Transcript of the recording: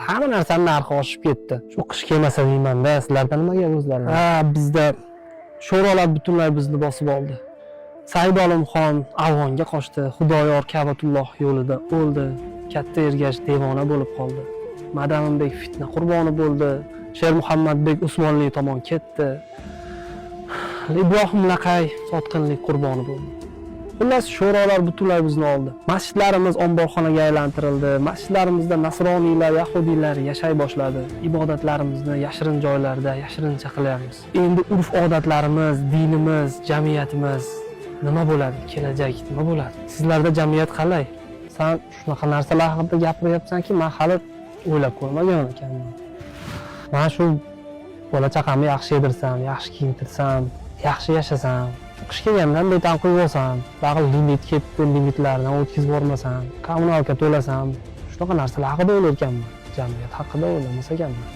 Hamma narsaning narxi oshib ketdi. Shu qish kelmasa deyman-da, sizlarda nima gap o'zlaring? Ha, bizda sho'rolar butunlay bizni bosib oldi. Said Olimxon Afg'onga qochdi, Xudoyor Ka'batulloh yo'lida o'ldi. Katta ergash devona bo'lib qoldi. Madaminbek fitna qurboni bo'ldi. Sher Muhammadbek Usmonli tomon ketdi. Ibrohim Laqay sotqinlik qurboni bo'ldi. Xullas, sho'rolar butunlay bizni oldi. Masjidlarimiz omborxonaga aylantirildi. Masjidlarimizda nasroniylar, yahudiylar yashay boshladi. Ibodatlarimizni yashirin joylarda yashirincha qilyapmiz. Endi urf-odatlarimiz, dinimiz, jamiyatimiz nima bo'ladi? Kelajak nima bo'ladi? Sizlarda jamiyat qalay? Sen shunaqa narsalar haqida gapiryapsan-ki, men hali o'ylab ko'rmagan ekanman. Men shu bola chaqamni yaxshi yedirsam, yaxshi kiyintirsam, yaxshi yashasam, qish kelgandan beton qo'yib olsam, bag'il limit ketdi, limitlardan o'tkazib bormasam, kommunalka to'lasam, shunaqa narsalar haqida o'ylar ekanman. Jamiyat haqida o'ylamas ekanman.